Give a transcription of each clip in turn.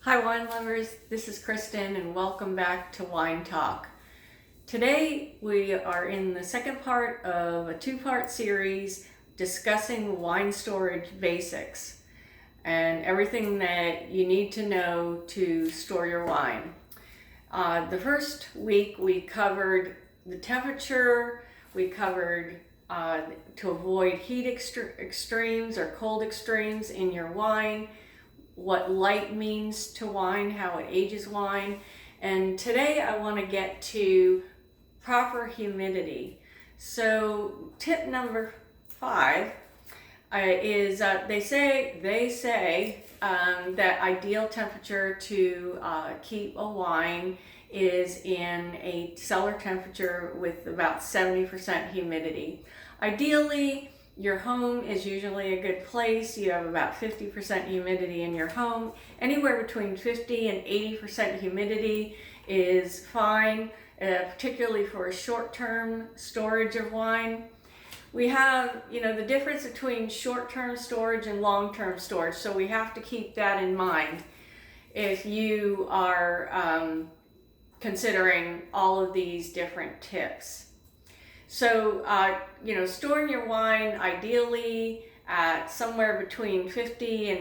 Hi wine lovers, this is Kristen and welcome back to Wine Talk. Today we are in the second part of a two-part series discussing wine storage basics and everything that you need to know to store your wine. The first week we covered the temperature, we covered to avoid heat extremes or cold extremes in your wine, what light means to wine, how it ages wine. And today I want to get to proper humidity. So tip number 5 is they say that ideal temperature to keep a wine is in a cellar temperature with about 70% humidity. Ideally, your home is usually a good place. You have about 50% humidity in your home. Anywhere between 50 and 80% humidity is fine, particularly for a short-term storage of wine. We have, the difference between short-term storage and long-term storage, so we have to keep that in mind if you are considering all of these different tips. So, storing your wine ideally at somewhere between 50 and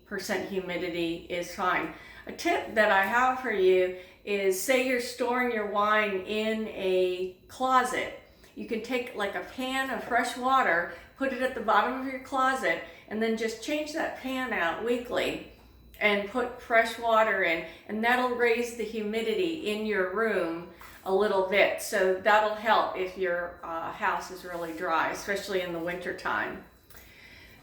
80% humidity is fine. A tip that I have for you is, say you're storing your wine in a closet. You can take like a pan of fresh water, put it at the bottom of your closet, and then just change that pan out weekly and put fresh water in, and that'll raise the humidity in your room a little bit. So that'll help if your house is really dry, especially in the winter time.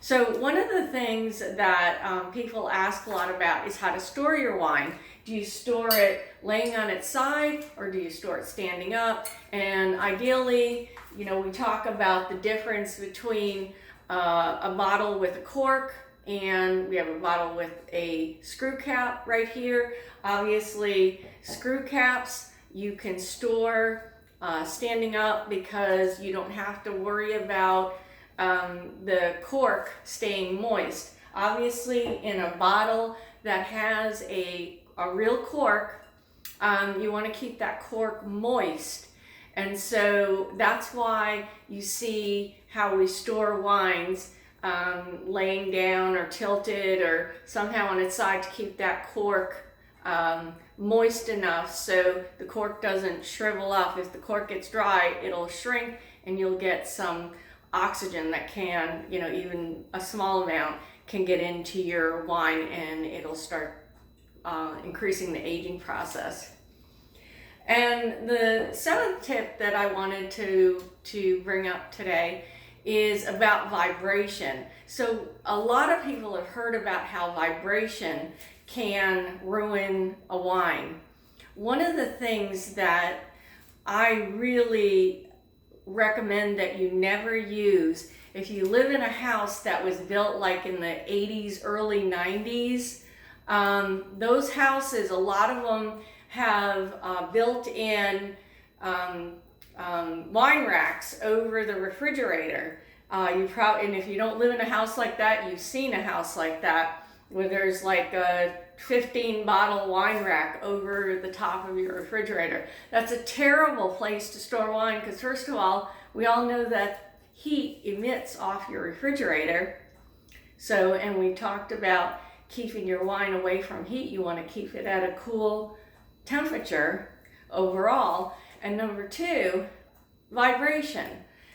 So one of the things that people ask a lot about is how to store your wine. Do you store it laying on its side or do you store it standing up? And ideally, we talk about the difference between a bottle with a cork and we have a bottle with a screw cap right here. Obviously, screw caps you can store standing up because you don't have to worry about the cork staying moist. Obviously, in a bottle that has a real cork, you want to keep that cork moist. And so that's why you see how we store wines laying down or tilted or somehow on its side to keep that cork moist enough so the cork doesn't shrivel up. If the cork gets dry, it'll shrink and you'll get some oxygen that can, even a small amount can get into your wine and it'll start increasing the aging process. And the seventh tip that I wanted to bring up today is about vibration. So a lot of people have heard about how vibration can ruin a wine. One of the things that I really recommend that you never use, if you live in a house that was built like in the 80s, early 90s, those houses, a lot of them have built-in wine racks over the refrigerator. And if you don't live in a house like that, you've seen a house like that where there's like a 15 bottle wine rack over the top of your refrigerator. That's a terrible place to store wine because, first of all, we all know that heat emits off your refrigerator. So, and we talked about keeping your wine away from heat. You want to keep it at a cool temperature overall. And number 2, vibration.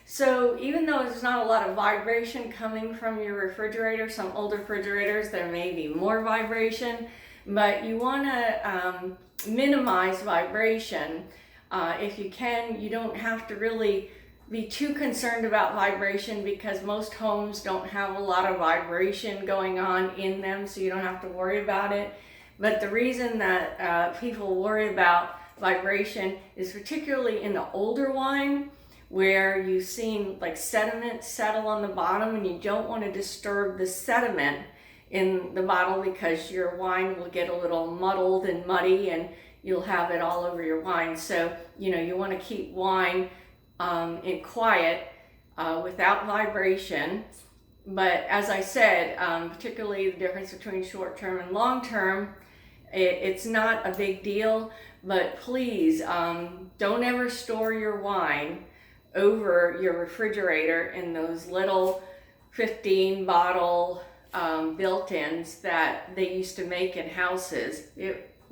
So even though there's not a lot of vibration coming from your refrigerator, some older refrigerators, there may be more vibration, but you want to minimize vibration if you can. You don't have to really be too concerned about vibration because most homes don't have a lot of vibration going on in them, so you don't have to worry about it. But the reason that people worry about vibration is particularly in the older wine, where you've seen like sediment settle on the bottom and you don't want to disturb the sediment in the bottle because your wine will get a little muddled and muddy and you'll have it all over your wine. So, you want to keep wine in quiet without vibration. But as I said, particularly the difference between short-term and long-term It's not a big deal, but please don't ever store your wine over your refrigerator in those little 15 bottle built-ins that they used to make in houses.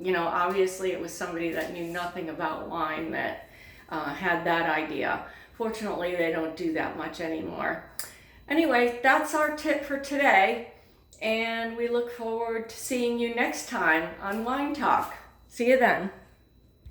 Obviously it was somebody that knew nothing about wine that had that idea. Fortunately, they don't do that much anymore. Anyway, that's our tip for today, and we look forward to seeing you next time on Wine Talk. See you then.